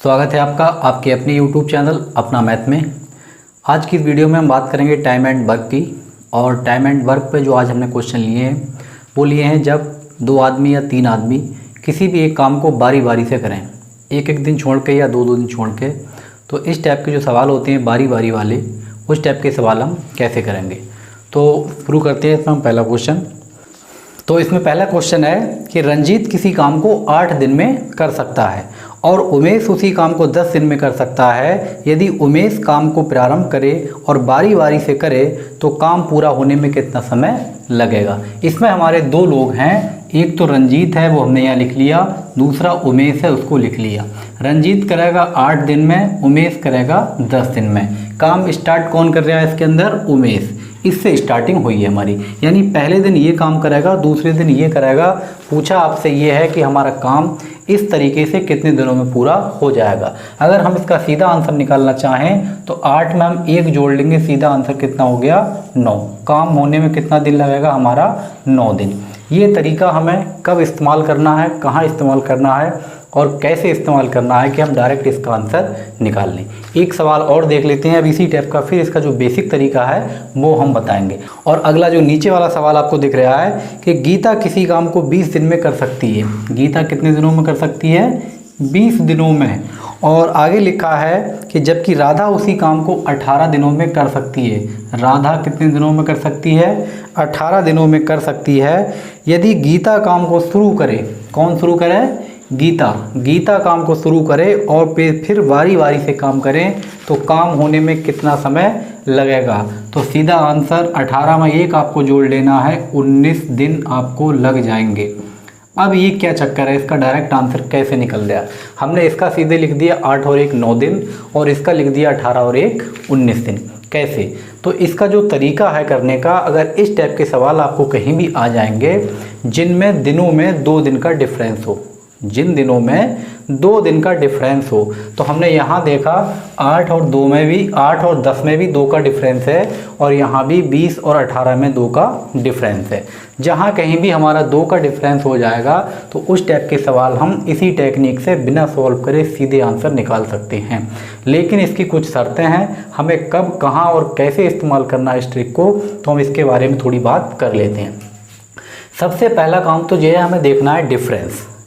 स्वागत है आपका आपके अपने YouTube चैनल अपना मैथ में। आज की इस वीडियो में हम बात करेंगे टाइम एंड वर्क की। और टाइम एंड वर्क पे जो आज हमने क्वेश्चन लिए हैं वो लिए हैं जब दो आदमी या तीन आदमी किसी भी एक काम को बारी बारी से करें, एक एक दिन छोड़ के या दो दो दिन छोड़ के। तो इस टाइप के जो सवाल होते हैं बारी बारी वाले, उस टाइप के सवाल हम कैसे करेंगे। तो शुरू करते हैं इसमें हम पहला क्वेश्चन। तो इसमें पहला क्वेश्चन है कि रंजीत किसी काम को 8 दिन में कर सकता है और उमेश उसी काम को 10 दिन में कर सकता है। यदि उमेश काम को प्रारंभ करे और बारी बारी से करे तो काम पूरा होने में कितना समय लगेगा। इसमें हमारे दो लोग हैं, एक तो रंजीत है वो हमने यहाँ लिख लिया, दूसरा उमेश है उसको लिख लिया। रंजीत करेगा 8 दिन में, उमेश करेगा 10 दिन में। काम स्टार्ट कौन कर रहा है इसके अंदर? उमेश। इससे स्टार्टिंग हुई है हमारी, यानी पहले दिन ये काम करेगा, दूसरे दिन ये करेगा। पूछा आपसे ये है कि हमारा काम इस तरीके से कितने दिनों में पूरा हो जाएगा। अगर हम इसका सीधा आंसर निकालना चाहें तो 8 में हम 1 जोड़ लेंगे, सीधा आंसर कितना हो गया? 9। काम होने में कितना दिन लगेगा? हमारा 9 दिन। ये तरीका हमें कब इस्तेमाल करना है, कहाँ इस्तेमाल करना है और कैसे इस्तेमाल करना है कि हम डायरेक्ट इसका आंसर निकाल लें। एक सवाल और देख लेते हैं अब इसी टाइप का, फिर इसका जो बेसिक तरीका है वो हम बताएंगे। और अगला जो नीचे वाला सवाल आपको दिख रहा है कि गीता किसी काम को 20 दिन में कर सकती है। गीता कितने दिनों में कर सकती है? 20 दिनों में। और आगे लिखा है कि जबकि राधा उसी काम को 18 दिनों में कर सकती है। राधा कितने दिनों में कर सकती है? 18 दिनों में कर सकती है। यदि गीता काम को शुरू करे, कौन शुरू करे? गीता काम को शुरू करे और फिर बारी बारी से काम करें तो काम होने में कितना समय लगेगा। तो सीधा आंसर 18 में 1 आपको जोड़ लेना है, 19 दिन आपको लग जाएंगे। अब ये क्या चक्कर है, इसका डायरेक्ट आंसर कैसे निकल गया? हमने इसका सीधे लिख दिया 8 और 1 9 दिन, और इसका लिख दिया 18 और 1 19 दिन। कैसे? तो इसका जो तरीका है करने का, अगर इस टाइप के सवाल आपको कहीं भी आ जाएंगे जिनमें दिनों में 2 दिन का डिफरेंस हो, जिन दिनों में 2 दिन का डिफरेंस हो, तो हमने यहाँ देखा 8 और 2 में भी, 8 और 10 में भी 2 का डिफरेंस है, और यहाँ भी 20 और 18 में 2 का डिफरेंस है। जहाँ कहीं भी हमारा 2 का डिफरेंस हो जाएगा तो उस टाइप के सवाल हम इसी टेक्निक से बिना सॉल्व करे सीधे आंसर निकाल सकते हैं। लेकिन इसकी कुछ शर्तें हैं, हमें कब, कहाँ और कैसे इस्तेमाल करना है इस ट्रिक को, तो हम इसके बारे में थोड़ी बात कर लेते हैं। सबसे पहला काम तो ये है, हमें देखना है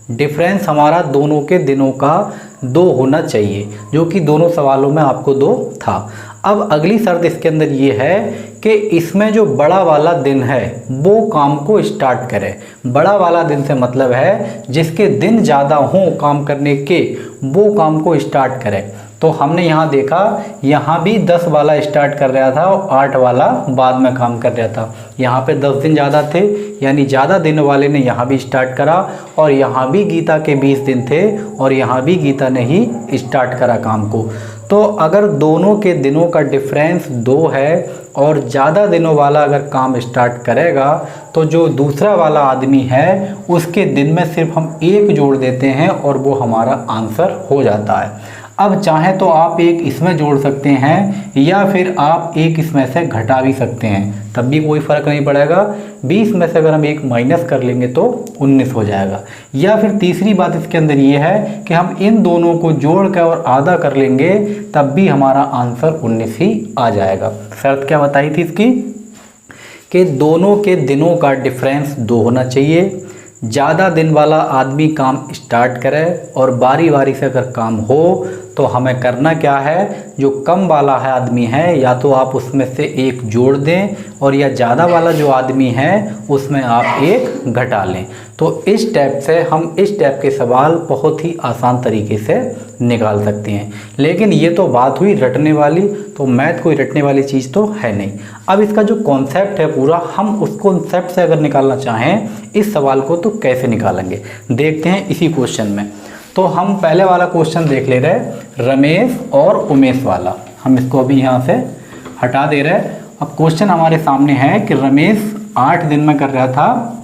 डिफरेंस हमारा दोनों के दिनों का 2 होना चाहिए, जो कि दोनों सवालों में आपको 2 था। अब अगली शर्त इसके अंदर ये है कि इसमें जो बड़ा वाला दिन है वो काम को स्टार्ट करे। बड़ा वाला दिन से मतलब है जिसके दिन ज़्यादा हों काम करने के, वो काम को स्टार्ट करे। तो हमने यहाँ देखा, यहाँ भी 10 वाला स्टार्ट कर रहा था और 8 वाला बाद में काम कर रहा था। यहाँ पे 10 दिन ज़्यादा थे, यानी ज़्यादा दिन वाले ने यहाँ भी स्टार्ट करा, और यहाँ भी गीता के 20 दिन थे और यहाँ भी गीता ने ही स्टार्ट करा काम को। तो अगर दोनों के दिनों का डिफरेंस 2 है और ज़्यादा दिनों वाला अगर काम स्टार्ट करेगा तो जो दूसरा वाला आदमी है उसके दिन में सिर्फ हम 1 जोड़ देते हैं और वो हमारा आंसर हो जाता है। अब चाहे तो आप 1 इसमें जोड़ सकते हैं या फिर आप 1 इसमें से घटा भी सकते हैं, तब भी कोई फ़र्क नहीं पड़ेगा। 20 में से अगर हम 1 माइनस कर लेंगे तो 19 हो जाएगा। या फिर तीसरी बात इसके अंदर ये है कि हम इन दोनों को जोड़ कर और आधा कर लेंगे, तब भी हमारा आंसर 19 ही आ जाएगा। शर्त क्या बताई थी इसकी? कि दोनों के दिनों का डिफरेंस 2 होना चाहिए, ज़्यादा दिन वाला आदमी काम स्टार्ट करे और बारी बारी से अगर काम हो तो हमें करना क्या है, जो कम वाला है आदमी है या तो आप उसमें से 1 जोड़ दें, और या ज़्यादा वाला जो आदमी है उसमें आप 1 घटा लें। तो इस टाइप से हम इस टाइप के सवाल बहुत ही आसान तरीके से निकाल सकते हैं। लेकिन ये तो बात हुई रटने वाली, तो मैथ कोई रटने वाली चीज़ तो है नहीं। अब इसका जो कॉन्सेप्ट है पूरा, हम उस कॉन्सेप्ट से अगर निकालना चाहें इस सवाल को तो कैसे निकालेंगे, देखते हैं इसी क्वेश्चन में। तो हम पहले वाला क्वेश्चन देख ले रहे, रमेश और उमेश वाला। हम इसको अभी यहाँ से हटा दे रहे। अब क्वेश्चन हमारे सामने है कि रमेश 8 दिन में कर रहा था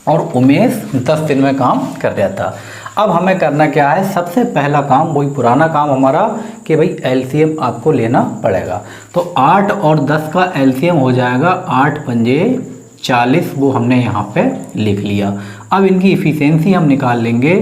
और उमेश 10 दिन में काम कर रहा था। अब हमें करना क्या है, सबसे पहला काम वही पुराना काम हमारा कि भाई एलसीएम आपको लेना पड़ेगा। तो 8 और 10 का एलसीएम हो जाएगा 8 पंजे 40, वो हमने यहाँ पे लिख लिया। अब इनकी इफ़िशियंसी हम निकाल लेंगे,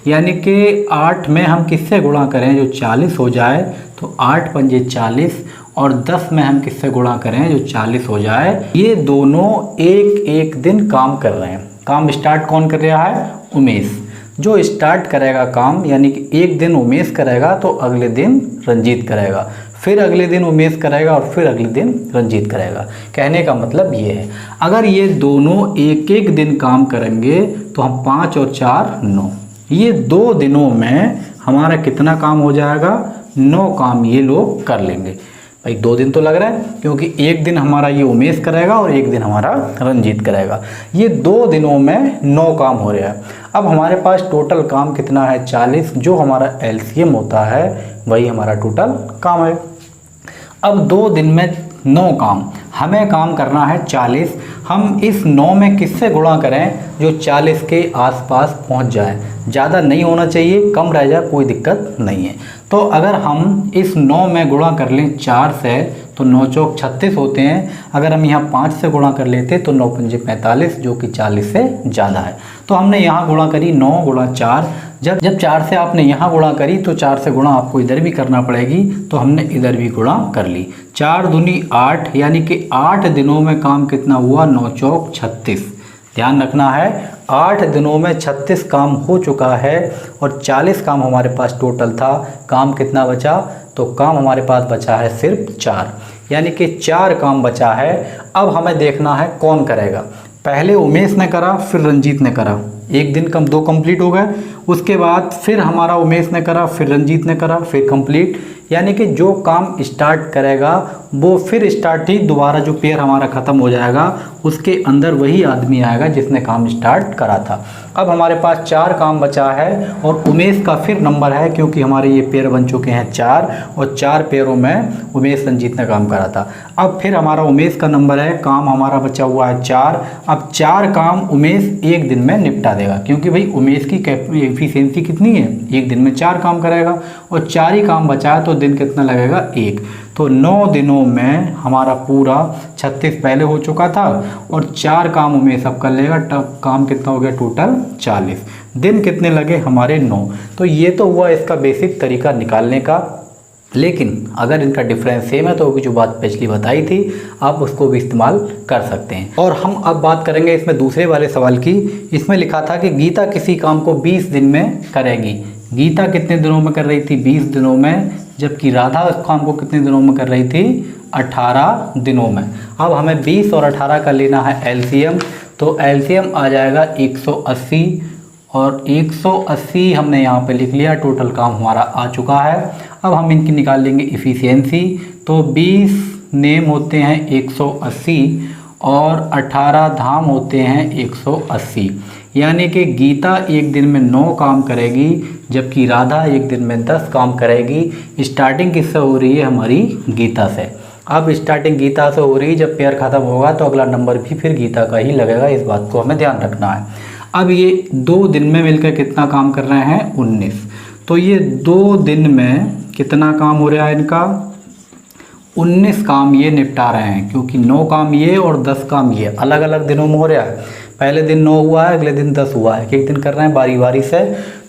यानी कि 8 में हम किससे गुणा करें जो 40 हो जाए, तो 8 पंजे 40, और 10 में हम किससे गुणा करें जो 40 हो जाए। ये दोनों एक एक दिन काम कर रहे हैं। काम स्टार्ट कौन कर रहा है, उमेश। जो स्टार्ट करेगा काम, यानी कि एक दिन उमेश करेगा तो अगले दिन रंजीत करेगा, फिर अगले दिन उमेश करेगा और फिर अगले दिन रंजीत करेगा। कहने का मतलब ये है, अगर ये दोनों एक एक दिन काम करेंगे तो हम 5 और 4 9, ये 2 दिनों में हमारा कितना काम हो जाएगा, 9 काम ये लोग कर लेंगे। भाई 2 दिन तो लग रहा है, क्योंकि एक दिन हमारा ये उमेश करेगा और एक दिन हमारा रंजीत करेगा। ये 2 दिनों में 9 काम हो रहा है। अब हमारे पास टोटल काम कितना है, 40, जो हमारा एलसीएम होता है वही हमारा टोटल काम है। अब 2 दिन में 9 काम, हमें काम करना है 40। हम इस 9 में किससे गुणा करें जो 40 के आसपास पहुंच जाए। ज़्यादा नहीं होना चाहिए, कम रह जाए कोई दिक्कत नहीं है। तो अगर हम इस 9 में गुणा कर लें 4 से तो 9 चौक 36 होते हैं। अगर हम यहाँ 5 से गुणा कर लेते तो 9 पंजे 45, जो कि 40 से ज़्यादा है। तो हमने यहाँ गुणा करी 9 गुणा 4। जब 4 से आपने यहाँ गुणा करी तो 4 से गुणा आपको इधर भी करना पड़ेगी, तो हमने इधर भी गुणा कर ली। 4 दूनी 8, यानी कि 8 दिनों में काम कितना हुआ, 9 चौक 36। ध्यान रखना है, 8 दिनों में 36 काम हो चुका है और 40 काम हमारे पास टोटल था। काम कितना बचा, तो काम हमारे पास बचा है सिर्फ 4, यानी कि 4 काम बचा है। अब हमें देखना है कौन करेगा। पहले उमेश ने करा, फिर रंजीत ने करा, एक दिन कम 2 कंप्लीट हो गए। उसके बाद फिर हमारा उमेश ने करा, फिर रंजीत ने करा, फिर कंप्लीट। यानी कि जो काम स्टार्ट करेगा वो फिर स्टार्ट ही दोबारा जो पेयर हमारा ख़त्म हो जाएगा उसके अंदर वही आदमी आएगा जिसने काम स्टार्ट करा था। अब हमारे पास 4 काम बचा है और उमेश का फिर नंबर है, क्योंकि हमारे ये पेयर बन चुके हैं 4 और 4 पेयरों में उमेश रंजीत ने काम करा था। अब फिर हमारा उमेश का नंबर है, काम हमारा बचा हुआ है 4। अब 4 काम उमेश एक दिन में निपटा देगा, क्योंकि भाई उमेश की एफिशिएंसी कितनी है, एक दिन में 4 काम करेगा और 4 ही काम बचा है तो दिन कितना लगेगा, 1। तो 9 दिनों में हमारा पूरा 36 पहले हो चुका था और 4 काम उमेश अब कर लेगा। तब काम कितना हो गया टोटल 40। दिन कितने लगे हमारे 9। तो ये तो हुआ इसका बेसिक तरीका निकालने का। लेकिन अगर इनका डिफरेंस सेम है तो जो बात पिछली बताई थी आप उसको भी इस्तेमाल कर सकते हैं। और हम अब बात करेंगे इसमें दूसरे वाले सवाल की। इसमें लिखा था कि गीता किसी काम को 20 दिन में करेगी। गीता कितने दिनों में कर रही थी, 20 दिनों में, जबकि राधा उस काम को कितने दिनों में कर रही थी, 18 दिनों में। अब हमें 20 और 18 का लेना है एलसीएम, तो एलसीएम आ जाएगा 180 और 180 हमने यहाँ पे लिख लिया। टोटल काम हमारा आ चुका है। अब हम इनकी निकाल लेंगे इफ़िशियंसी। तो 20 नेम होते हैं 180 और 18 धाम होते हैं 180, यानी कि गीता एक दिन में 9 काम करेगी जबकि राधा एक दिन में 10 काम करेगी। स्टार्टिंग किससे हो रही है, हमारी गीता से। अब स्टार्टिंग गीता से हो रही है, जब पेयर ख़त्म होगा तो अगला नंबर भी फिर गीता का ही लगेगा। इस बात को हमें ध्यान रखना है। अब ये 2 दिन में मिलकर कितना काम कर रहे हैं, 19। तो ये 2 दिन में कितना काम हो रहा है इनका, 19 काम ये निपटा रहे हैं, क्योंकि 9 काम ये और 10 काम ये अलग अलग दिनों में हो रहा है। पहले दिन 9 हुआ है, अगले दिन 10 हुआ है, एक दिन कर रहे हैं बारी बारी से।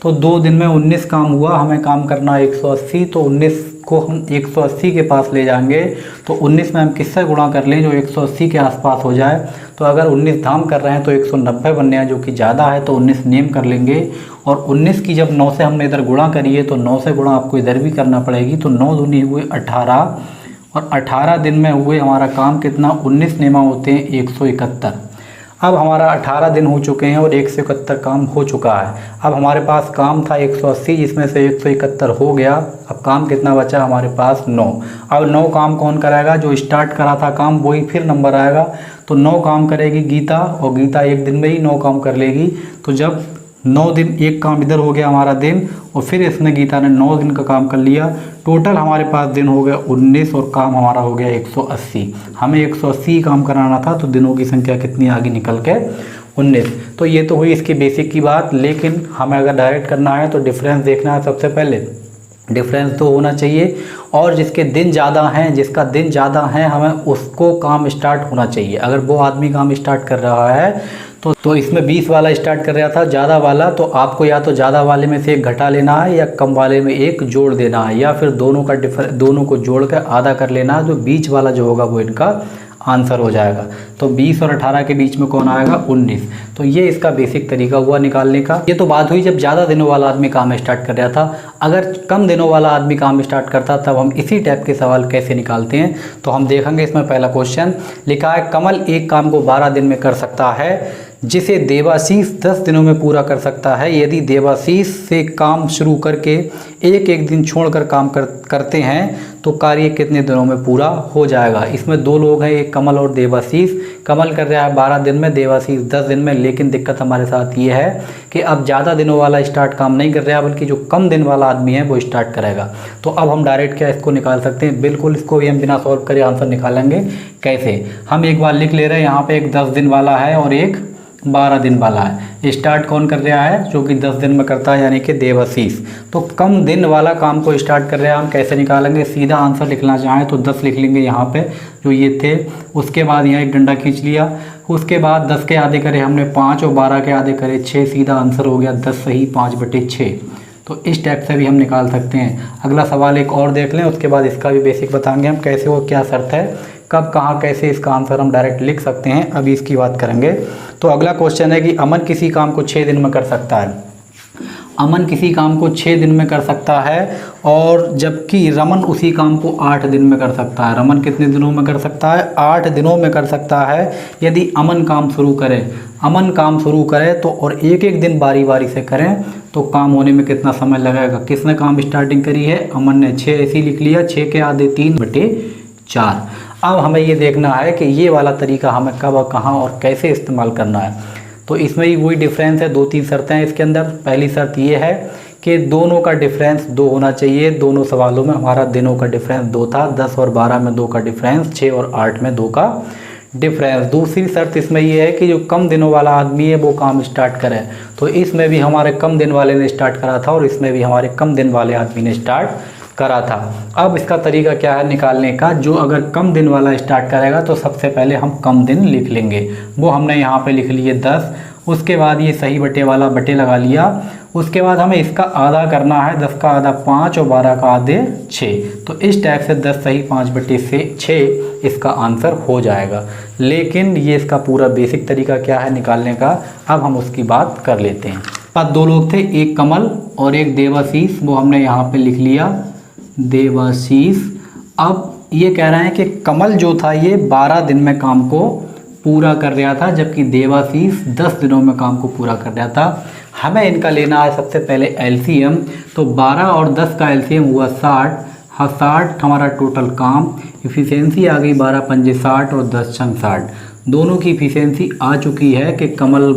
तो 2 दिन में 19 काम हुआ। हमें काम करना है 180, तो 19 को हम 180 के पास ले जाएंगे। तो 19 में हम किससे गुणा कर लें जो 180 के आसपास हो जाए। तो अगर 19 धाम कर रहे हैं तो 190 बनने हैं, जो कि ज़्यादा है, तो 19 नेम कर लेंगे। और 19 की जब 9 से हमने इधर गुणा करी है तो 9 से गुणा आपको इधर भी करना पड़ेगी। तो 9 दूनी हुए 18 और 18 दिन में हुए हमारा काम कितना, 19 नेमा होते हैं 171। अब हमारा 18 दिन हो चुके हैं और 171 काम हो चुका है। अब हमारे पास काम था 180, जिसमें से 171 हो गया। अब काम कितना बचा हमारे पास, 9। अब 9 काम कौन कराएगा, जो स्टार्ट करा था काम वही फिर नंबर आएगा। तो 9 काम करेगी गीता और गीता एक दिन में ही 9 काम कर लेगी। तो जब 9 दिन, एक काम इधर हो गया हमारा दिन, और फिर इसने गीता ने 9 दिन का काम कर लिया। टोटल हमारे पास दिन हो गया 19 और काम हमारा हो गया 180। हमें 180 काम कराना था, तो दिनों की संख्या कितनी आगे निकल के 19। तो ये तो हुई इसकी बेसिक की बात। लेकिन हमें अगर डायरेक्ट करना है तो डिफरेंस देखना है। सबसे पहले डिफरेंस तो होना चाहिए, और जिसके दिन ज़्यादा हैं, जिसका दिन ज़्यादा है, हमें उसको काम स्टार्ट होना चाहिए। अगर वो आदमी काम स्टार्ट कर रहा है तो इसमें 20 वाला स्टार्ट कर रहा था ज़्यादा वाला, तो आपको या तो ज़्यादा वाले में से एक घटा लेना है या कम वाले में एक जोड़ देना है, या फिर दोनों को जोड़ कर आधा कर लेना है। जो बीच वाला जो होगा वो इनका आंसर हो जाएगा। तो 20 और 18 के बीच में कौन आएगा? 19। तो ये इसका बेसिक तरीका हुआ निकालने का। ये तो बात हुई जब ज़्यादा दिनों वाला आदमी काम स्टार्ट कर रहा था। अगर कम दिनों वाला आदमी काम स्टार्ट करता तब हम इसी टाइप के सवाल कैसे निकालते हैं, तो हम देखेंगे। इसमें पहला क्वेश्चन लिखा है, कमल एक काम को 12 दिन में कर सकता है जिसे देवाशीष 10 दिनों में पूरा कर सकता है। यदि देवाशीष से काम शुरू करके एक दिन छोड़कर काम करते हैं तो कार्य कितने दिनों में पूरा हो जाएगा। इसमें दो लोग हैं, एक कमल और देवाशीष। कमल कर रहा है 12 दिन में, देवाशीष 10 दिन में। लेकिन दिक्कत हमारे साथ ये है कि अब ज़्यादा दिनों वाला स्टार्ट काम नहीं कर रहा है, बल्कि जो कम दिन वाला आदमी है वो स्टार्ट करेगा। तो अब हम डायरेक्ट क्या इसको निकाल सकते हैं? बिल्कुल, इसको भी हम बिना सॉल्व करे आंसर निकालेंगे। कैसे? हम एक बार लिख ले रहे हैं, यहाँ पे एक 10 दिन वाला है और एक 12 दिन वाला है। स्टार्ट कौन कर रहा है? जो कि 10 दिन में करता है, यानी कि देवाशीष। तो कम दिन वाला काम को स्टार्ट कर रहा है। हम कैसे निकालेंगे? सीधा आंसर लिखना चाहें तो 10 लिख लेंगे यहाँ पे जो ये थे। उसके बाद यहाँ एक डंडा खींच लिया। उसके बाद 10 के आधे करे हमने 5 और 12 के आधे करे 6। सीधा आंसर हो गया 10 सही 5/6। तो इस टाइप से भी हम निकाल सकते हैं। अगला सवाल एक और देख लें, उसके बाद इसका भी बेसिक बताएंगे हम कैसे वो क्या शर्त है, कब कहाँ कैसे इसका आंसर हम डायरेक्ट लिख सकते हैं। अभी इसकी बात करेंगे। तो अगला क्वेश्चन है कि अमन किसी काम को 6 दिन में कर सकता है। अमन किसी काम को 6 दिन में कर सकता है, और जबकि रमन उसी काम को 8 दिन में कर सकता है। रमन कितने दिनों में कर सकता है? 8 दिनों में कर सकता है। यदि अमन काम शुरू करे तो और एक दिन बारी बारी से करें तो काम होने में कितना समय लगेगा? किसने काम स्टार्टिंग करी है? अमन ने। 6 ऐसे लिख लिया, 6 के आधे 3/4। अब हमें ये देखना है कि ये वाला तरीका हमें कब और कहाँ और कैसे इस्तेमाल करना है। तो इसमें ही वही डिफरेंस है, 2-3 शर्तें हैं इसके अंदर। पहली शर्त ये है कि दोनों का डिफरेंस 2 होना चाहिए। दोनों सवालों में हमारा दिनों का डिफरेंस 2 था। 10 और 12 में 2 का डिफरेंस, 6 और 8 में 2 का डिफरेंस। दूसरी शर्त इसमें ये है कि जो कम दिनों वाला आदमी है वो काम स्टार्ट करे। तो इसमें भी हमारे कम दिन वाले ने स्टार्ट करा था और इसमें भी हमारे कम दिन वाले आदमी ने स्टार्ट करा था। अब इसका तरीका क्या है निकालने का? जो अगर कम दिन वाला स्टार्ट करेगा तो सबसे पहले हम कम दिन लिख लेंगे। वो हमने यहाँ पे लिख लिए 10। उसके बाद ये सही बटे वाला बटे लगा लिया। उसके बाद हमें इसका आधा करना है। 10 का आधा 5 और 12 का आधे 6। तो इस टाइप से 10 सही 5/6 इसका आंसर हो जाएगा। लेकिन ये इसका पूरा बेसिक तरीका क्या है निकालने का, अब हम उसकी बात कर लेते हैं। अब 2 लोग थे, एक कमल और एक देवाशीष। वो हमने यहाँ पे लिख लिया देवाशीष। अब ये कह रहे हैं कि कमल जो था ये 12 दिन में काम को पूरा कर रहा था, जबकि देवाशीष 10 दिनों में काम को पूरा कर रहा था। हमें इनका लेना है सबसे पहले एलसीएम। तो 12 और 10 का एलसीएम हुआ 60। हाँ, 60 हमारा टोटल काम। इफिशियंसी आ गई 12 पंजे 60 और 10 छंग 60। दोनों की इफिशियंसी आ चुकी है कि कमल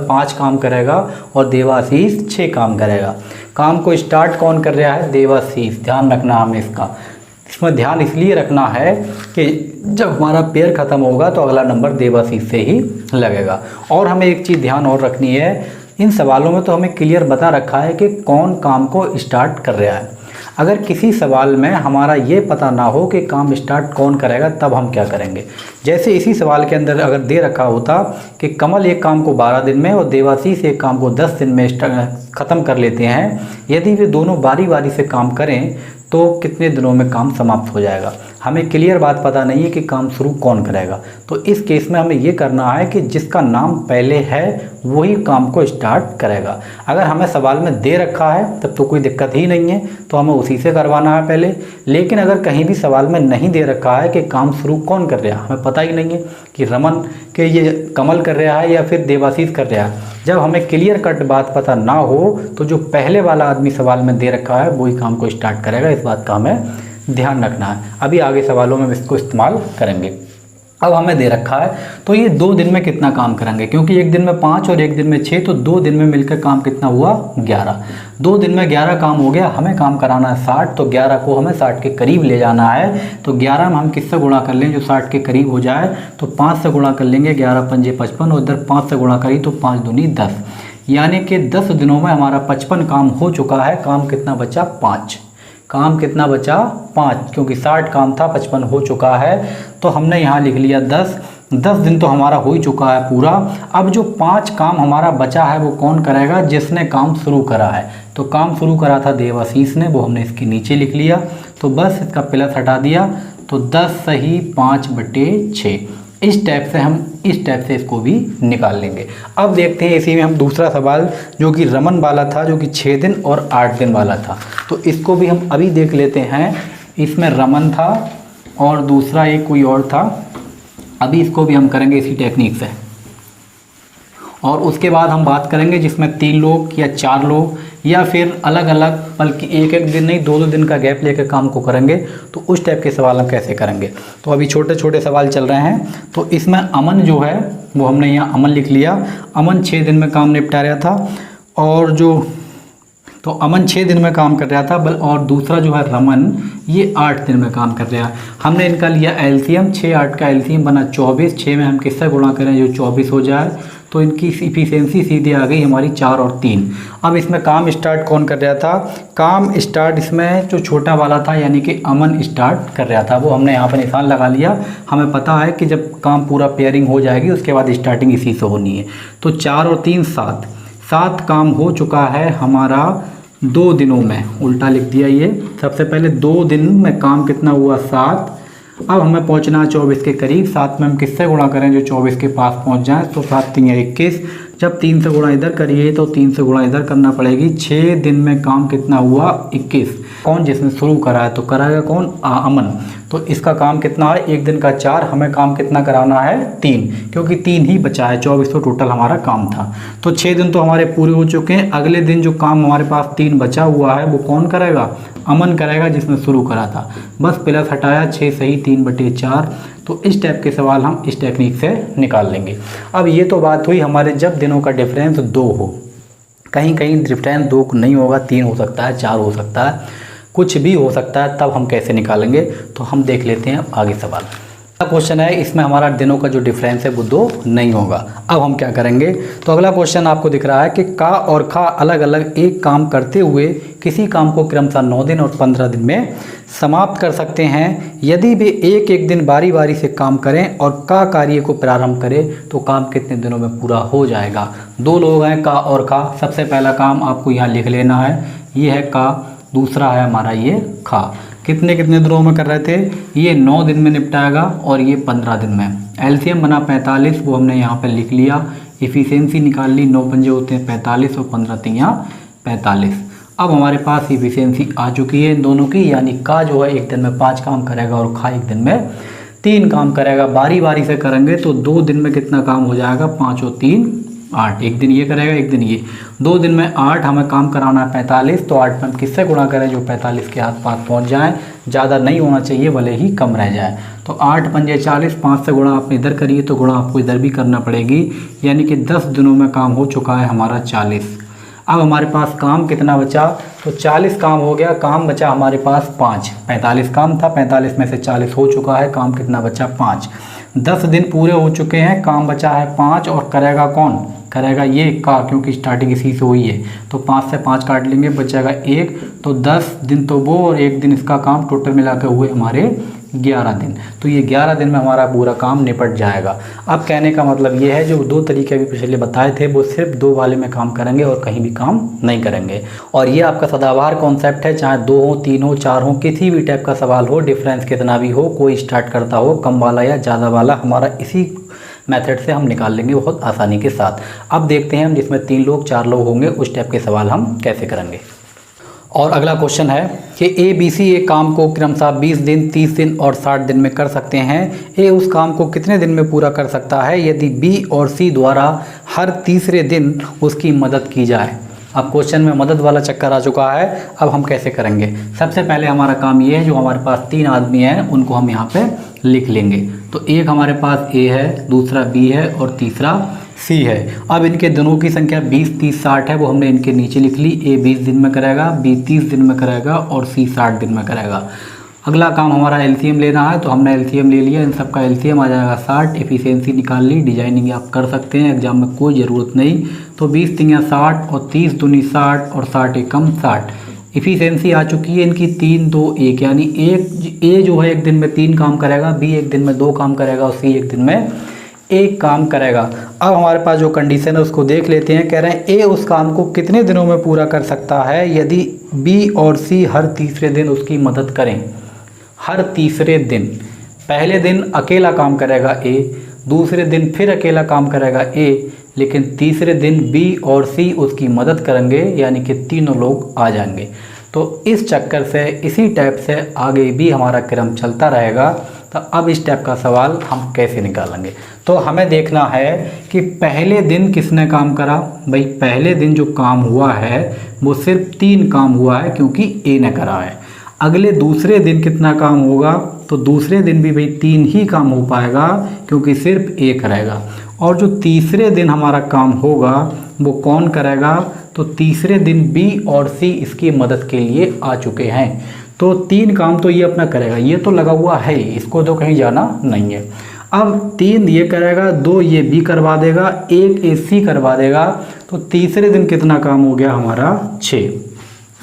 5 काम करेगा और देवाशीष 6 काम करेगा। काम को स्टार्ट कौन कर रहा है? देवाशीष। ध्यान रखना हमें इसमें ध्यान इसलिए रखना है कि जब हमारा पेयर ख़त्म होगा तो अगला नंबर देवाशीष से ही लगेगा। और हमें एक चीज़ ध्यान और रखनी है, इन सवालों में तो हमें क्लियर बता रखा है कि कौन काम को स्टार्ट कर रहा है। अगर किसी सवाल में हमारा ये पता ना हो कि काम स्टार्ट कौन करेगा तब हम क्या करेंगे। जैसे इसी सवाल के अंदर अगर दे रखा होता कि कमल एक काम को 12 दिन में और देवाशीष एक काम को 10 दिन में ख़त्म कर लेते हैं, यदि वे दोनों बारी बारी से काम करें तो कितने दिनों में काम समाप्त हो जाएगा। हमें क्लियर बात पता नहीं है कि काम शुरू कौन करेगा। तो इस केस में हमें ये करना है कि जिसका नाम पहले है वही काम को स्टार्ट करेगा। अगर हमें सवाल में दे रखा है तब तो कोई दिक्कत ही नहीं है, तो हमें उसी से करवाना है पहले। लेकिन अगर कहीं भी सवाल में नहीं दे रखा है कि काम शुरू कौन कर रहा है, हमें पता ही नहीं है कि रमन के ये कमल कर रहा है या फिर देवाशीष कर रहा है, जब हमें क्लियर कट बात पता ना हो तो जो पहले वाला आदमी सवाल में दे रखा है वही काम को स्टार्ट करेगा। इस बात का हमें ध्यान रखना है। अभी आगे सवालों में इसको इस्तेमाल करेंगे। अब हमें दे रखा है तो ये 2 दिन में कितना काम करेंगे, क्योंकि एक दिन में 5 और एक दिन में 6, तो 2 दिन में मिलकर काम कितना हुआ 11। 2 दिन में 11 काम हो गया। हमें काम कराना है 60, तो 11 को हमें 60 के करीब ले जाना है। तो 11 में हम किससे गुणा कर लें जो 60 के करीब हो जाए, तो 5 से गुणा कर लेंगे। 11 पंजे 55 और इधर 5 से गुणा करी तो 5 दूनी 10, यानी कि 10 दिनों में हमारा 55 काम हो चुका है। काम कितना बचा 5। काम कितना बचा 5, क्योंकि 60 काम था 55 हो चुका है। तो हमने यहाँ लिख लिया 10। 10 दिन तो हमारा हो ही चुका है पूरा। अब जो 5 काम हमारा बचा है वो कौन करेगा, जिसने काम शुरू करा है। तो काम शुरू करा था देवाशीष ने, वो हमने इसके नीचे लिख लिया। तो बस इसका प्लस हटा दिया, तो 10 सही 5/6। इस टाइप से इसको भी निकाल लेंगे। अब देखते हैं इसी में हम दूसरा सवाल जो कि रमन वाला था, जो कि 6 दिन और 8 दिन वाला था। तो इसको भी हम अभी देख लेते हैं। इसमें रमन था और दूसरा एक कोई और था। अभी इसको भी हम करेंगे इसी टेक्निक से, और उसके बाद हम बात करेंगे जिसमें 3 लोग या 4 लोग या फिर अलग अलग, बल्कि एक दिन नहीं 2-2 दिन का गैप लेकर काम को करेंगे। तो उस टाइप के सवाल हम कैसे करेंगे। तो अभी छोटे छोटे सवाल चल रहे हैं। तो इसमें अमन जो है वो हमने यहाँ अमन लिख लिया। अमन 6 दिन में काम निपटा रहा था, और तो अमन 6 दिन में काम कर रहा था, और दूसरा जो है रमन ये 8 दिन में काम कर रहा है। हमने इनका लिया एलसीएम, 6-8 का एलसीएम बना 24। 6 में हम किससे गुणा करें जो 24 हो जाए। तो इनकी इफिशिएंसी सीधे आ गई हमारी 4 और 3। अब इसमें काम स्टार्ट कौन कर रहा था, काम स्टार्ट इसमें जो छोटा वाला था यानी कि अमन स्टार्ट कर रहा था। वो हमने यहाँ पर निशान लगा लिया। हमें पता है कि जब काम पूरा पेयरिंग हो जाएगी उसके बाद स्टार्टिंग इसी से होनी है। तो 4 और 3 7 काम हो चुका है हमारा 2 दिनों में। उल्टा लिख दिया ये। सबसे पहले 2 दिन में काम कितना हुआ 7। अब हमें पहुंचना है 24 के करीब। 7 में हम किससे गुणा करें जो 24 के पास पहुंच जाए। तो 7 3 21। जब 3 से गुणा इधर करिए तो 3 से गुणा इधर करना पड़ेगी। 6 दिन में काम कितना हुआ 21। कौन जिसने शुरू करा है, तो कराएगा कौन, अमन। तो इसका काम कितना है, 1 दिन का 4। हमें काम कितना कराना है 3, क्योंकि 3 ही बचा है। 24 तो टोटल हमारा काम था। तो 6 दिन तो हमारे पूरे हो चुके हैं। अगले दिन जो काम हमारे पास 3 बचा हुआ है वो कौन करेगा, अमन करेगा जिसने शुरू करा था। बस प्लस हटाया, 6 सही 3/4। तो इस टाइप के सवाल हम इस टेक्निक से निकाल लेंगे। अब ये तो बात हुई हमारे जब दिनों का डिफरेंस 2 हो। कहीं कहीं डिफरेंस 2 नहीं होगा, 3 हो सकता है, 4 हो सकता है, कुछ भी हो सकता है। तब हम कैसे निकालेंगे, तो हम देख लेते हैं आगे सवाल। अगला क्वेश्चन है, इसमें हमारा दिनों का जो डिफरेंस है वो 2 नहीं होगा। अब हम क्या करेंगे, तो अगला क्वेश्चन आपको दिख रहा है कि का और खा अलग अलग एक काम करते हुए किसी काम को क्रमशः 9 दिन और 15 दिन में समाप्त कर सकते हैं। यदि वे एक एक दिन बारी बारी से काम करें और का कार्य को प्रारंभ करें तो काम कितने दिनों में पूरा हो जाएगा। 2 लोग हैं का और खा। सबसे पहला काम आपको यहाँ लिख लेना है, ये है का, दूसरा है हमारा ये खा। कितने दिनों में कर रहे थे, ये 9 दिन में निपटाएगा और ये 15 दिन में। एलसीएम बना 45, वो हमने यहाँ पे लिख लिया। इफिशिएंसी निकाल ली, 9 पंजे होते हैं 45 और 15 तियाँ 45। अब हमारे पास इफिशिएंसी आ चुकी है इन दोनों की, यानी का जो है 1 दिन में 5 काम करेगा और खा 1 दिन में 3 काम करेगा। बारी बारी से करेंगे तो 2 दिन में कितना काम हो जाएगा, 5 और 3 8। 1 दिन ये करेगा, 1 दिन ये। 2 दिन में 8, हमें काम कराना है 45। तो 8 में हम किससे गुणा करें जो 45 के आस पास पहुँच जाए। ज़्यादा नहीं होना चाहिए, भले ही कम रह जाए। तो 8 पंजे 40, 5 से गुणा आप इधर करिए तो गुणा आपको इधर भी करना पड़ेगी। यानी कि 10 दिनों में काम हो चुका है हमारा 40। अब हमारे पास काम कितना बचा, तो 40 काम हो गया। काम बचा हमारे पास 5। 45 काम था, 45 में से 40 हो चुका है, काम कितना बचा 5। 10 दिन पूरे हो चुके हैं, काम बचा है 5। और करेगा कौन, करेगा ये का, क्योंकि स्टार्टिंग इसी से हुई है। तो 5 से 5 काट लेंगे, बचेगा 1। तो 10 दिन तो वो और 1 दिन इसका काम, टोटल मिला के हुए हमारे 11 दिन। तो ये 11 दिन में हमारा पूरा काम निपट जाएगा। अब कहने का मतलब ये है, जो 2 तरीके अभी पिछले बताए थे वो सिर्फ 2 वाले में काम करेंगे और कहीं भी काम नहीं करेंगे। और ये आपका सदाबहार कॉन्सेप्ट है, चाहे 2 हो 3 हो 4 हो, किसी भी टाइप का सवाल हो, डिफरेंस कितना भी हो, कोई स्टार्ट करता हो कम वाला या ज़्यादा वाला, हमारा इसी मेथड से हम निकाल लेंगे बहुत आसानी के साथ। अब देखते हैं हम जिसमें 3 लोग 4 लोग होंगे उस टाइप के सवाल हम कैसे करेंगे। और अगला क्वेश्चन है कि ए बी सी एक काम को क्रमशः 20 दिन 30 दिन और 60 दिन में कर सकते हैं। ए उस काम को कितने दिन में पूरा कर सकता है यदि बी और सी द्वारा हर तीसरे दिन उसकी मदद की जाए। अब क्वेश्चन में मदद वाला चक्कर आ चुका है। अब हम कैसे करेंगे, सबसे पहले हमारा काम ये है, जो हमारे पास 3 आदमी हैं उनको हम यहाँ पे लिख लेंगे। तो एक हमारे पास ए है, दूसरा बी है और तीसरा सी है। अब इनके दोनों की संख्या 20 30 60 है, वो हमने इनके नीचे लिख ली। ए 20 दिन में करेगा, बी 30 दिन में करेगा और सी 60 दिन में करेगा। अगला काम हमारा एलसीएम लेना है, तो हमने एलसीएम ले लिया। इन सब का एलसीएम आ जाएगा 60। एफिशिएंसी निकाल ली, डिजाइनिंग आप कर सकते हैं, एग्जाम में कोई ज़रूरत नहीं। तो 20 तियाँ 60 और 30 दूनी 60 और 60 एकम 60। इफिशिएंसी आ चुकी है इनकी 3 2 1, यानी एक ए जो है 1 दिन में 3 काम करेगा, बी 1 दिन में 2 काम करेगा और सी 1 दिन में एक काम करेगा। अब हमारे पास जो कंडीशन है उसको देख लेते हैं। कह रहे हैं ए उस काम को कितने दिनों में पूरा कर सकता है यदि बी और सी हर तीसरे दिन उसकी मदद करें। हर तीसरे दिन, पहले दिन अकेला काम करेगा ए, दूसरे दिन फिर अकेला काम करेगा ए, लेकिन तीसरे दिन बी और सी उसकी मदद करेंगे, यानी कि तीनों लोग आ जाएंगे। तो इस चक्कर से इसी टाइप से आगे भी हमारा क्रम चलता रहेगा। तो अब इस टाइप का सवाल हम कैसे निकालेंगे? तो हमें देखना है कि पहले दिन किसने काम करा। भाई पहले दिन जो काम हुआ है वो सिर्फ 3 काम हुआ है क्योंकि ए ने करा है। अगले दूसरे दिन कितना काम होगा? तो दूसरे दिन भी भाई 3 ही काम हो पाएगा क्योंकि सिर्फ ए करेगा। और जो तीसरे दिन हमारा काम होगा वो कौन करेगा? तो तीसरे दिन बी और सी इसकी मदद के लिए आ चुके हैं। तो 3 काम तो ये अपना करेगा, ये तो लगा हुआ है, इसको तो कहीं जाना नहीं है। अब 3 ये करेगा, 2 ये बी करवा देगा, 1 ए सी करवा देगा। तो तीसरे दिन कितना काम हो गया हमारा? 6।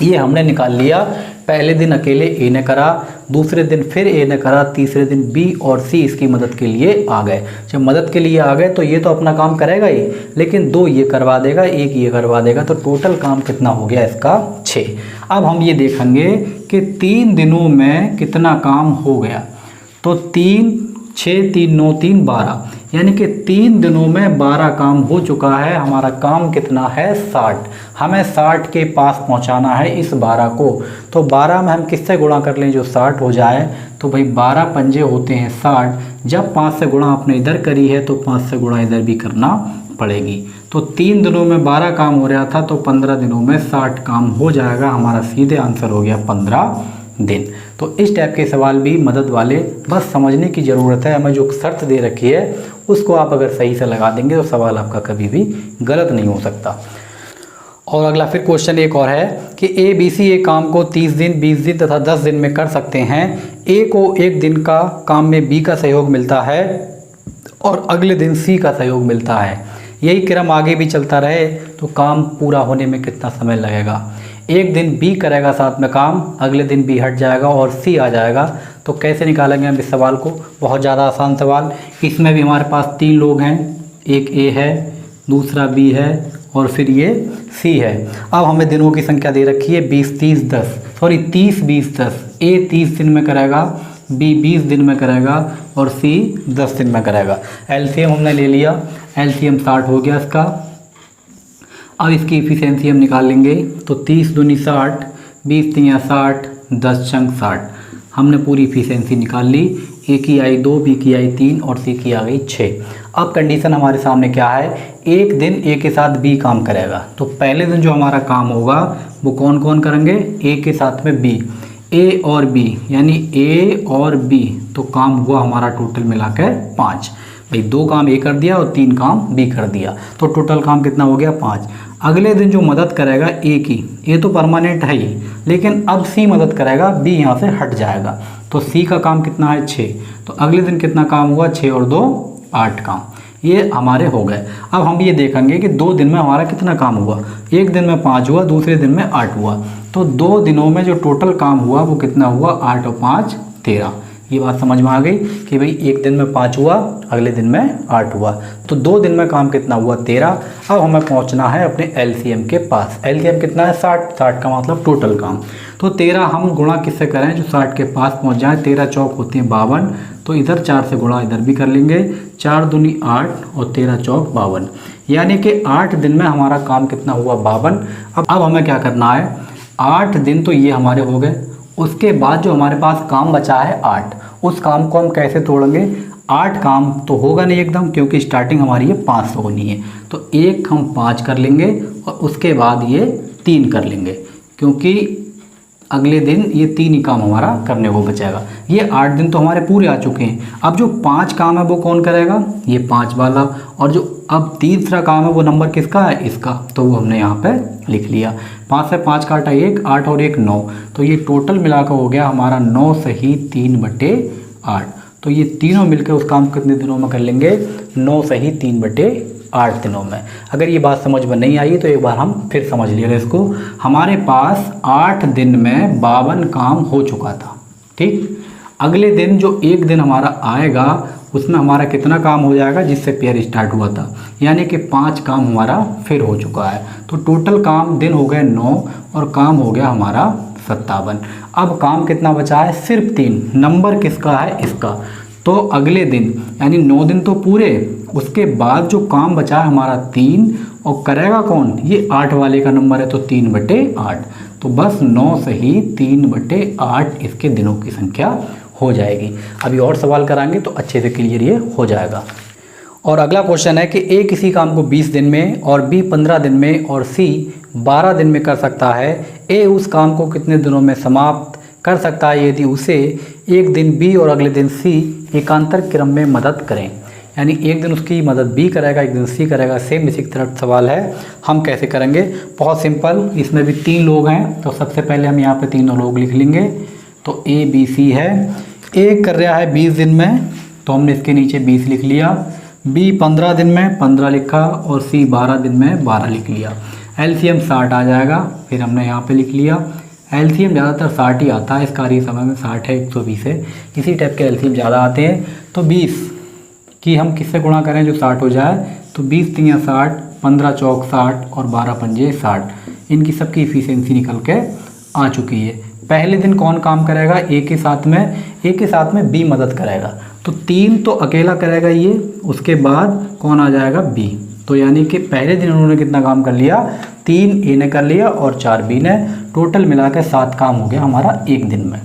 ये हमने निकाल लिया। पहले दिन अकेले ए ने करा, दूसरे दिन फिर ए ने करा, तीसरे दिन बी और सी इसकी मदद के लिए आ गए। जब मदद के लिए आ गए तो ये तो अपना काम करेगा ही, लेकिन 2 ये करवा देगा, 1 ये करवा देगा। तो टोटल काम कितना हो गया इसका? 6। अब हम ये देखेंगे कि 3 दिनों में कितना काम हो गया। तो 3, 6, 3, 9, 3, 12, यानी कि 3 दिनों में 12 काम हो चुका है। हमारा काम कितना है? 60। हमें 60 के पास पहुंचाना है इस 12 को। तो 12 में हम किससे गुणा कर लें जो 60 हो जाए? तो भाई 12 पंजे होते हैं 60। जब 5 से गुणा आपने इधर करी है तो 5 से गुणा इधर भी करना पड़ेगी। तो 3 दिनों में 12 काम हो रहा था, तो 15 दिनों में 60 काम हो जाएगा। हमारा सीधे आंसर हो गया 15 दिन। तो इस टाइप के सवाल भी मदद वाले, बस समझने की ज़रूरत है। हमें जो शर्त दे रखी है उसको आप अगर सही से लगा देंगे तो सवाल आपका कभी भी गलत नहीं हो सकता। और अगला फिर क्वेश्चन एक और है कि ए बी सी एक काम को 30 दिन, 20 दिन तथा 10 दिन में कर सकते हैं। ए को एक दिन का काम में बी का सहयोग मिलता है और अगले दिन सी का सहयोग मिलता है। यही क्रम आगे भी चलता रहे तो काम पूरा होने में कितना समय लगेगा? एक दिन बी करेगा साथ में काम, अगले दिन बी हट जाएगा और सी आ जाएगा। तो कैसे निकालेंगे हम इस सवाल को? बहुत ज़्यादा आसान सवाल। इसमें भी हमारे पास 3 लोग हैं, एक ए है, दूसरा बी है और फिर ये सी है। अब हमें दिनों की संख्या दे रखी है 20, 30, 10, सॉरी 30, 20, 10। ए 30 दिन में करेगा, बी 20 दिन में करेगा और सी 10 दिन में करेगा। एलसीएम हमने ले लिया, एलसीएम 60 हो गया इसका। अब इसकी इफिशियंसी हम निकाल लेंगे। तो 30 दूनी 60, 20 तिया 60, 10 छंग 60। हमने पूरी इफिशियंसी निकाल ली। ए की आई 2, बी की आई 3 और सी की आ गई 6। अब कंडीशन हमारे सामने क्या है? एक दिन ए के साथ बी काम करेगा। तो पहले दिन जो हमारा काम होगा वो कौन कौन करेंगे? ए के साथ में बी, ए और बी, यानी ए और बी। तो काम हुआ हमारा टोटल मिलाकर 5। भाई 2 काम ए कर दिया और 3 काम बी कर दिया, तो टोटल काम कितना हो गया? 5। अगले दिन जो मदद करेगा ए की, ए तो परमानेंट है ही, लेकिन अब सी मदद करेगा, बी यहाँ से हट जाएगा। तो सी का काम कितना है? 6। तो अगले दिन कितना काम हुआ? 6 और 2 8 काम। ये हमारे हो गए। अब हम ये देखेंगे कि 2 दिन में हमारा कितना काम हुआ। एक दिन में 5 हुआ, दूसरे दिन में 8 हुआ। तो 2 दिनों में जो टोटल काम हुआ वो कितना हुआ? 8 और 5 13। ये बात समझ में आ गई कि भाई एक दिन में 5 हुआ, अगले दिन में 8 हुआ। तो 2 दिन में काम कितना हुआ? 13। अब हमें पहुंचना है अपने एलसीएम के पास। एलसीएम कितना है? 60। 60 का मतलब टोटल काम। तो 13 हम गुणा किससे करें जो 60 के पास पहुंच जाए? 13 चौक होती है 52। तो इधर 4 से गुणा इधर भी कर लेंगे। 4 दूनी 8 और 13 चौक 52, यानी कि 8 दिन में हमारा काम कितना हुआ? 52। अब हमें क्या करना है? 8 दिन तो ये हमारे हो गए। उसके बाद जो हमारे पास काम बचा है 8, उस काम को हम कैसे तोड़ेंगे? 8 काम तो होगा नहीं एकदम, क्योंकि स्टार्टिंग हमारी ये 5 से होनी है। तो एक हम 5 कर लेंगे और उसके बाद ये 3 कर लेंगे, क्योंकि अगले दिन ये 3 ही काम हमारा करने को बचेगा। ये 8 दिन तो हमारे पूरे आ चुके हैं। अब जो 5 काम है वो कौन करेगा? ये 5 वाला। और जो अब तीसरा काम है वो नंबर किसका है? इसका। तो वो हमने यहाँ पे लिख लिया। 5 से 5 काटा 1, 8 और 1 9। तो ये टोटल मिलाकर हो गया हमारा 9 सही 3/8। तो ये तीनों मिलकर उस काम कितने दिनों में कर लेंगे? 9 सही 3/8 दिनों में। अगर ये बात समझ में नहीं आई तो एक बार हम फिर समझ लिएगा इसको। हमारे पास 8 दिन में 52 काम हो चुका था, ठीक। अगले दिन जो एक दिन हमारा आएगा उसमें हमारा कितना काम हो जाएगा जिससे पेयर स्टार्ट हुआ था, यानी कि 5 काम हमारा फिर हो चुका है। तो टोटल काम दिन हो गए 9 और काम हो गया हमारा 57। अब काम कितना बचा है, सिर्फ 3। नंबर किसका है, इसका। तो अगले दिन यानी 9 दिन तो पूरे, उसके बाद जो काम बचा है हमारा 3, और करेगा कौन, ये 8 वाले का नंबर है तो 3/8। तो बस 9 से ही 3/8 इसके दिनों की संख्या हो जाएगी। अभी और सवाल कराएंगे तो अच्छे से क्लियर ये हो जाएगा। और अगला क्वेश्चन है कि ए किसी काम को 20 दिन में और बी 15 दिन में और सी 12 दिन में कर सकता है। ए उस काम को कितने दिनों में समाप्त कर सकता है यदि उसे एक दिन बी और अगले दिन सी एकांतर क्रम में मदद करें। यानी एक दिन उसकी मदद बी करेगा, एक दिन सी करेगा। सेम इसी तरह सवाल है, हम कैसे करेंगे, बहुत सिंपल। इसमें भी 3 लोग हैं तो सबसे पहले हम यहाँ पे तीनों लोग लिख लेंगे। तो ए बी सी है। ए कर रहा है 20 दिन में तो हमने इसके नीचे 20 लिख लिया। बी 15 दिन में 15 लिखा और सी 12 दिन में 12 लिख लिया। एलसीएम 60 आ जाएगा, फिर हमने यहाँ पे लिख लिया। एलसीएम ज़्यादातर 60 ही आता है, इस कार्य समय में 60 है, 120 है, इसी टाइप के एलसीएम ज़्यादा आते हैं। तो 20 की हम किससे गुणा करें जो 60 हो जाए, तो 20 3 60, 15 चौक 60 और 12 पंजे 60। इनकी सबकी इफिशियंसी निकल के आ चुकी है। पहले दिन कौन काम करेगा, ए के साथ में बी मदद करेगा। तो 3 तो अकेला करेगा ये, उसके बाद कौन आ जाएगा, बी। तो यानी कि पहले दिन उन्होंने कितना काम कर लिया, 3 ए ने कर लिया और 4 बी ने। टोटल मिला के 7 काम हो गया हमारा एक दिन में।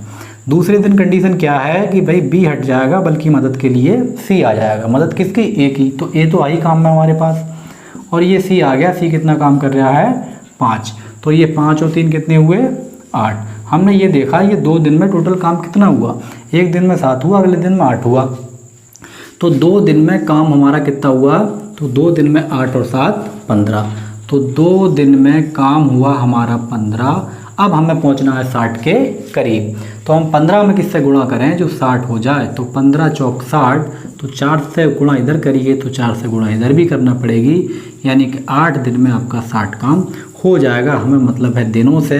दूसरे दिन कंडीशन क्या है कि भाई बी हट जाएगा, बल्कि मदद के लिए सी आ जाएगा। मदद किसकी, ए की। तो ए तो आई काम में हमारे पास, और ये सी आ गया। सी कितना काम कर रहा है, 5। तो ये 5 और 3 कितने हुए, 8। हमने ये देखा ये 2 दिन में टोटल काम कितना हुआ, एक दिन में 7 हुआ, अगले दिन में 8 हुआ। तो 2 दिन में काम हमारा कितना हुआ, तो 2 दिन में 8 और 7 15। तो 2 दिन में काम हुआ हमारा 15। अब हमें पहुंचना है 60 के करीब। तो हम 15 में किससे गुणा करें जो 60 हो जाए। तो 15 चौक 60, तो 4 से गुणा इधर करिए तो 4 से गुणा इधर भी करना पड़ेगी। यानी कि 8 दिन में आपका 60 काम हो जाएगा। हमें मतलब है दिनों से,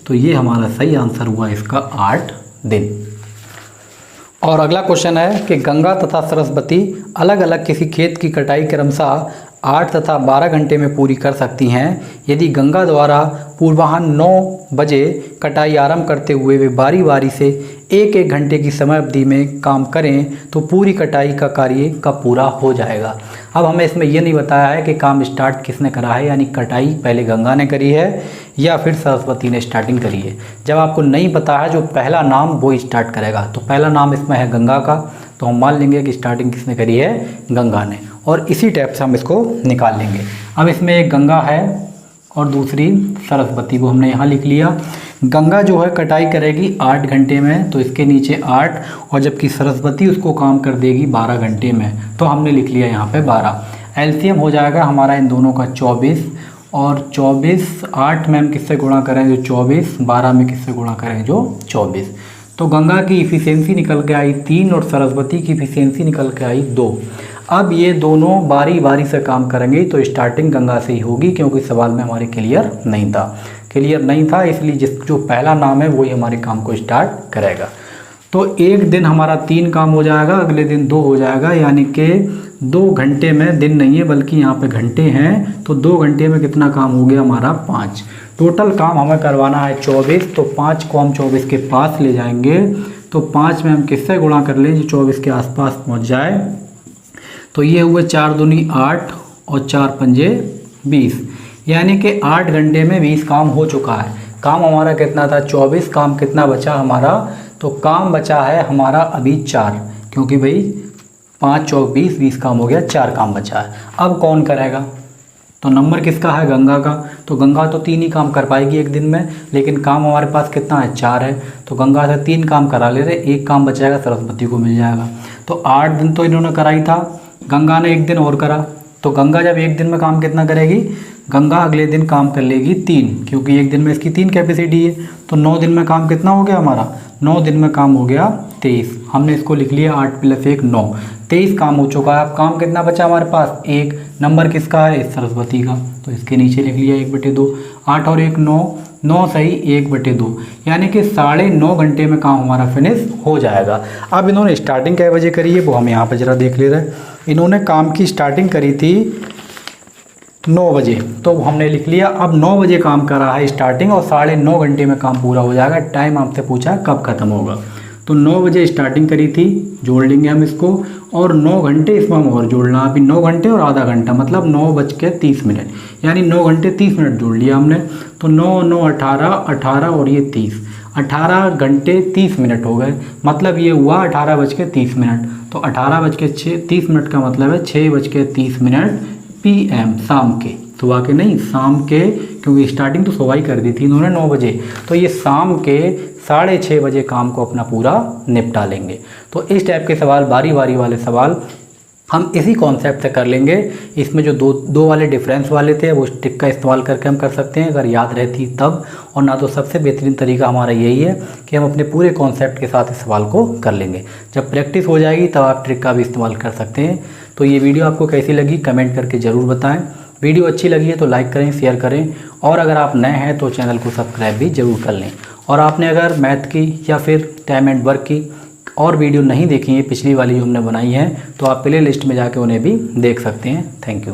तो ये हमारा सही आंसर हुआ इसका 8 दिन। और अगला क्वेश्चन है कि गंगा तथा सरस्वती अलग अलग किसी खेत की कटाई क्रमशः 8 तथा 12 घंटे में पूरी कर सकती हैं। यदि गंगा द्वारा पूर्वाह्न 9 बजे कटाई आरंभ करते हुए वे बारी बारी से 1-1 घंटे की समय अवधि में काम करें तो पूरी कटाई का कार्य कब पूरा हो जाएगा। अब हमें इसमें यह नहीं बताया है कि काम स्टार्ट किसने करा है, यानी कटाई पहले गंगा ने करी है या फिर सरस्वती ने स्टार्टिंग करी है। जब आपको नहीं पता है जो पहला नाम वो स्टार्ट करेगा, तो पहला नाम इसमें है गंगा का, तो हम मान लेंगे कि स्टार्टिंग किसने करी है, गंगा ने। और इसी टाइप से हम इसको निकाल लेंगे। अब इसमें एक गंगा है और दूसरी सरस्वती, वो हमने यहाँ लिख लिया। गंगा जो है कटाई करेगी 8 घंटे में, तो इसके नीचे 8, और जबकि सरस्वती उसको काम कर देगी 12 घंटे में, तो हमने लिख लिया यहाँ पे 12। एलसीएम हो जाएगा हमारा इन दोनों का 24, और 24 8 में हम किससे गुणा करें जो 24, 12 में किससे गुणा करें जो 24। तो गंगा की इफिशियंसी निकल के आई 3 और सरस्वती की इफिशियंसी निकल के आई 2। अब ये दोनों बारी बारी से काम करेंगे, तो स्टार्टिंग गंगा से ही होगी, क्योंकि सवाल में हमारे क्लियर नहीं था, इसलिए जो पहला नाम है वही हमारे काम को स्टार्ट करेगा। तो एक दिन हमारा 3 काम हो जाएगा, अगले दिन 2 हो जाएगा, यानी कि 2 घंटे में, दिन नहीं है बल्कि यहाँ पे घंटे हैं, तो 2 घंटे में कितना काम हो गया हमारा 5। टोटल काम हमें करवाना है 24, तो 5 को हम 24 के पास ले जाएंगे, तो 5 में हम किससे गुणा कर लें जो 24 के आसपास पहुँच जाए। तो ये हुए 4 दूनी 8 और 4 पंजे 20, यानी कि 8 घंटे में 20 काम हो चुका है। काम हमारा कितना था 24, काम कितना बचा हमारा, तो काम बचा है हमारा अभी 4, क्योंकि भाई 5 चौक 20, 20 काम हो गया, 4 काम बचा है। अब कौन करेगा, तो नंबर किसका है, गंगा का। तो गंगा तो 3 ही काम कर पाएगी एक दिन में, लेकिन काम हमारे पास कितना है 4 है, तो गंगा से 3 काम करा ले रहे, 1 काम बचाएगा सरस्वती को मिल जाएगा। तो 8 दिन तो इन्होंने कराई था, गंगा ने 1 दिन और करा, तो गंगा जब 1 दिन में काम कितना करेगी, गंगा अगले दिन काम कर लेगी 3, क्योंकि एक दिन में इसकी 3 कैपेसिटी है। तो 9 दिन में काम कितना हो गया हमारा, 9 दिन में काम हो गया 23। हमने इसको लिख लिया 8 + 1 9, 23 काम हो चुका है। अब काम कितना बचा हमारे पास, 1। नंबर किसका है, सरस्वती का, तो इसके नीचे लिख लिया 1/2। 8 और 1 9, 9 सही 1/2, यानी कि 9.5 घंटे में काम हमारा फिनिश हो जाएगा। अब इन्होंने स्टार्टिंग कै बजे करी है वो हम यहाँ पर ज़रा देख ले रहे हैं। इन्होंने काम की स्टार्टिंग करी थी 9 बजे, तो हमने लिख लिया। अब 9 बजे काम कर रहा है स्टार्टिंग और 9.5 घंटे में काम पूरा हो जाएगा। टाइम आपसे पूछा कब ख़त्म होगा, तो 9 बजे स्टार्टिंग करी थी, जोड़ लेंगे हम इसको, और 9 घंटे इसमें हम और जोड़ना। अभी 9 घंटे और आधा घंटा मतलब 9:30, यानी 9 घंटे 30 मिनट जोड़ लिया हमने। तो 9 9 18, 18 और ये 30, 18 घंटे 30 मिनट हो गए। मतलब ये हुआ 18:30। तो 18:30 का मतलब है 6:30 PM शाम के, सुबह के नहीं, शाम के, क्योंकि स्टार्टिंग तो सुबह ही कर दी थी इन्होंने 9 बजे। तो ये शाम के 6:30 बजे काम को अपना पूरा निपटा लेंगे। तो इस टाइप के सवाल, बारी बारी वाले सवाल हम इसी कॉन्सेप्ट से कर लेंगे। इसमें जो दो वाले डिफरेंस वाले थे वो ट्रिक का इस्तेमाल करके हम कर सकते हैं अगर याद रहती तब, और ना तो सबसे बेहतरीन तरीका हमारा यही है कि हम अपने पूरे कॉन्सेप्ट के साथ इस सवाल को कर लेंगे। जब प्रैक्टिस हो जाएगी तब आप ट्रिक का भी इस्तेमाल कर सकते हैं। तो ये वीडियो आपको कैसी लगी कमेंट करके ज़रूर बताएँ। वीडियो अच्छी लगी है तो लाइक करें, शेयर करें, और अगर आप नए हैं तो चैनल को सब्सक्राइब भी ज़रूर कर लें। और आपने अगर मैथ की या फिर टाइम एंड वर्क की और वीडियो नहीं देखी है, पिछली वाली जो हमने बनाई है, तो आप प्ले लिस्ट में जाके उन्हें भी देख सकते हैं। Thank you.